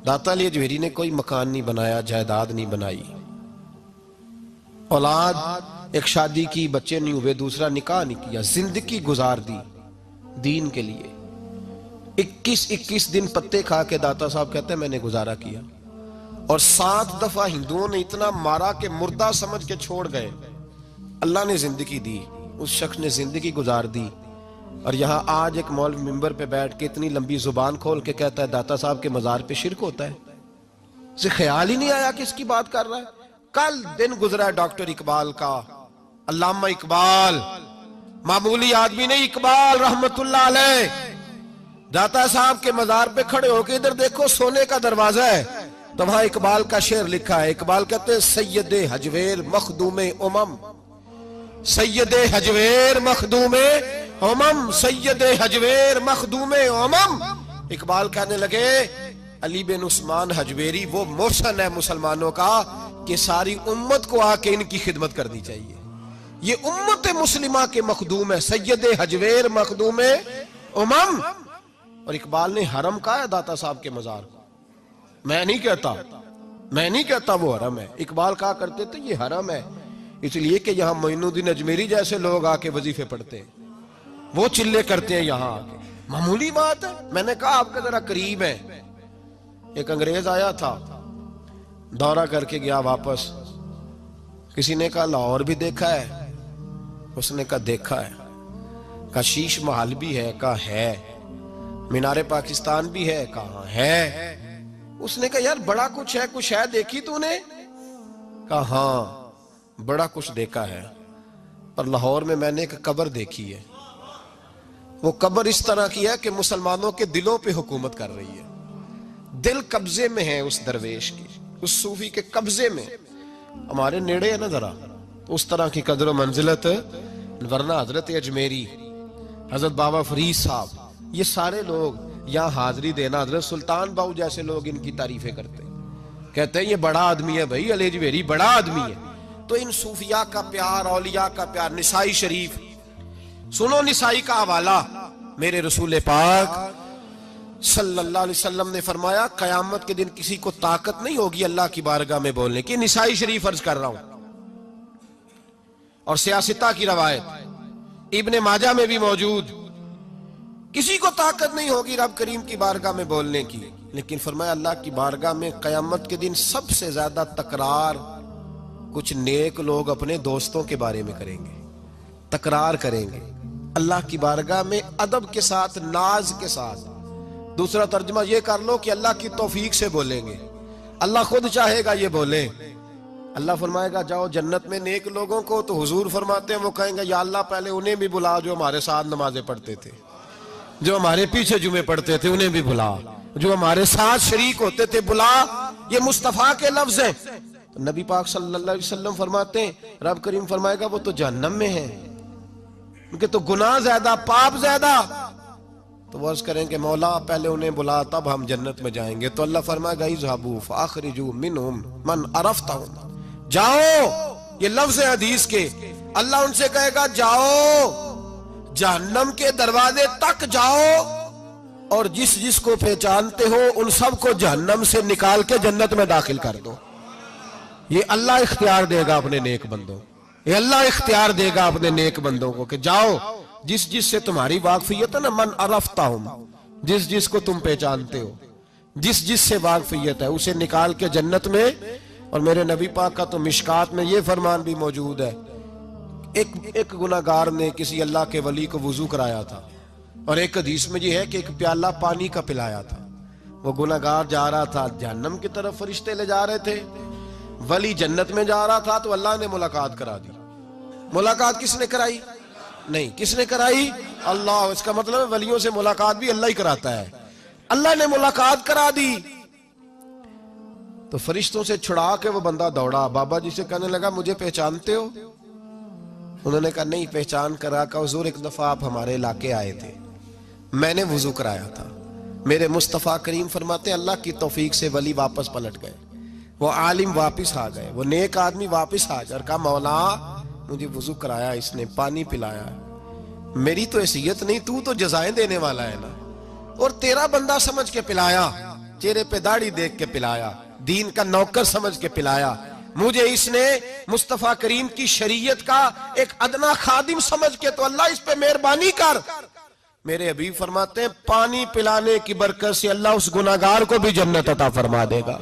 दाता अली अजमेरी ने कोई मकान नहीं बनाया, जायदाद नहीं बनाई, औलाद एक शादी की, बच्चे नहीं हुए, दूसरा निकाह नहीं किया, जिंदगी गुजार दी दीन के लिए। 21-21 दिन पत्ते खा के दाता साहब कहते हैं मैंने गुजारा किया। और 7 दफा हिंदुओं ने इतना मारा कि मुर्दा समझ के छोड़ गए। अल्लाह ने जिंदगी दी, उस शख्स ने जिंदगी गुजार दी। और यहाँ आज एक मौलवी मिंबर पे बैठ के इतनी लंबी जुबान खोल के कहता है दाता साहब के मजार पे शिरक होता है। उसे ख्याल ही नहीं आया कि इसकी बात कर रहा है। कल दिन गुजरा है डॉक्टर इकबाल का, अल्लामा इकबाल, मामूली आदमी नहीं, इकबाल रहमतुल्लाह अलैह। दाता साहब के मजार पे खड़े होके इधर देखो, सोने का दरवाजा है, तो वहां इकबाल का शेर लिखा है। इकबाल कहते हैं सैयदे हजवेर मखदूमे उमम, सैयदे हजवेर मखदूमे उमम, सैयदे हजवेर मखदूमे उमम। इकबाल कहने लगे अली बिन उस्मान हजवेरी वो मोहसन है मुसलमानों का कि सारी उम्मत को आके इनकी खिदमत करनी चाहिए। ये उम्मत मुस्लिमा के मखदूम है, सैयदे हजवेर मखदूमे उमम। और इकबाल ने हरम कहा है दाता साहब के मजार को। मैं नहीं कहता वो हरम है। इकबाल कहा करते थे ये हरम है, इसलिए कि यहाँ मोइनुद्दीन अजमेरी जैसे लोग आके वजीफे पढ़ते हैं, वो चिल्ले करते हैं यहाँ आके। मामूली बात है। मैंने कहा आपके जरा करीब है। एक अंग्रेज आया था, दौरा करके गया वापस। किसी ने कहा लाहौर भी देखा है? उसने कहा देखा है। कहा शीश महल भी है? कहा है। मीनारे पाकिस्तान भी है? कहा है। उसने कहा यार बड़ा कुछ है, कुछ है देखी तूने? कहा हाँ बड़ा कुछ देखा है, पर लाहौर में मैंने एक कब्र देखी है। वो कब्र इस तरह की है कि मुसलमानों के दिलों पे हुकूमत कर रही है। दिल कब्जे में है उस दरवेश की, उस सूफी के कब्जे में। हमारे नेड़े है ना जरा, उस तरह की कदर मंजिलत। वरना हजरत अजमेरी, हजरत बाबा फरीद साहब, ये सारे लोग यहाँ हाजिरी देना, हजरत सुल्तान बाहू जैसे लोग इनकी तारीफें करते हैं, कहते हैं ये बड़ा आदमी है भाई, अली अजमेरी बड़ा आदमी है। तो इन सूफिया का प्यार, औलिया का प्यार। निसाई शरीफ सुनो, निसाई का हवाला। मेरे रसूल पाक सल्लल्लाहु अलैहि वसल्लम ने फरमाया कयामत के दिन किसी को ताकत नहीं होगी अल्लाह की बारगाह में बोलने की। निसाई शरीफ अर्ज कर रहा हूं। और सियासता की रवायत इब्ने माजा में भी मौजूद, किसी को ताकत नहीं होगी रब करीम की बारगाह में बोलने की। लेकिन फरमाया अल्लाह की बारगाह में कयामत के दिन सबसे ज्यादा तकरार कुछ नेक लोग अपने दोस्तों के बारे में करेंगे, तकरार करेंगे अल्लाह की बारगाह में अदब के साथ, नाज के साथ। दूसरा तर्जमा ये कर लो कि अल्लाह की तौफीक से बोलेंगे, अल्लाह खुद चाहेगा ये बोले। अल्लाह फरमाएगा जाओ जन्नत में नेक लोगों को, तो हुजूर फरमाते हैं वो कहेंगे या अल्लाह पहले उन्हें भी बुला जो हमारे साथ नमाजें पढ़ते थे, जो हमारे पीछे जुमे पढ़ते थे उन्हें भी बुला, जो हमारे साथ शरीक होते थे बुला। ये मुस्तफा के लफ्ज हैं। तो नबी पाक सल्लल्लाहु अलैहि वसल्लम फरमाते हैं रब करीम फरमाएगा वो तो जहन्नम में है, उनके तो गुनाह ज्यादा, पाप ज्यादा। तो वो अर्ज करेंगे मौला पहले उन्हें बुला तब हम जन्नत में जाएंगे। तो अल्लाह फरमाएगा इज़हाबू फ़अख़रिजू मिनहुम मन अरफ़तहुम, जाओ। ये लफ्ज है हदीस के। अल्लाह उनसे कहेगा जाओ जहन्नम के दरवाजे तक जाओ, और जिस जिसको पहचानते हो उन सबको जहन्नम से निकाल के जन्नत में दाखिल कर दो। ये अल्लाह इख्तियार देगा अपने नेक बंदों, ये अल्लाह इख्तियार देगा अपने नेक बंदों को कि जाओ जिस जिस से तुम्हारी वाकफियत है ना, मन अरफ़तहुम, जिस जिस को तुम पहचानते हो, जिस जिस से वाकफियत है उसे निकाल के जन्नत में। और मेरे नबी पाक का तो मिशकात में ये फरमान भी मौजूद है, एक गुनाहगार ने किसी अल्लाह के वली को वुजू कराया था, और एक हदीस में ये है कि एक प्याला पानी का पिलाया था। वो गुनाहगार जा रहा था जहन्नम की तरफ, फरिश्ते ले जा रहे थे, वली जन्नत में जा रहा था, तो अल्लाह ने मुलाकात करा दी। मुलाकात किसने कराई? नहीं, किसने कराई? अल्लाह। इसका मतलब है वलियों से मुलाकात भी अल्लाह ही कराता है। अल्लाह ने मुलाकात करा दी। तो फरिश्तों से छुड़ा के वो बंदा दौड़ा, बाबा जी से कहने लगा मुझे पहचानते हो? उन्होंने कहा नहीं। पहचान करा का हुजूर एक दफा आप हमारे इलाके आए थे, मैंने वुजू कराया था। मेरे मुस्तफ़ा करीम फरमाते अल्लाह की तौफीक से वली वापस पलट गए, वो आलिम वापस आ गए, वो नेक आदमी वापस आ गया और कहा मौला मुझे वुजू कराया इसने, पानी पिलाया, मेरी तो हैसियत नहीं, तू तो जजाएं देने वाला है ना, और तेरा बंदा समझ के पिलाया। चेहरे पे दाढ़ी देख के पिलाया, दीन का नौकर समझ के पिलाया, मुझे इसने मुस्तफा करीम की शरीयत का एक अदना खादिम समझ के, तो अल्लाह इस पे मेहरबानी कर। मेरे हबीब फरमाते हैं पानी पिलाने की बरकत से अल्लाह उस गुनाहगार को भी जन्नत अता फरमा देगा।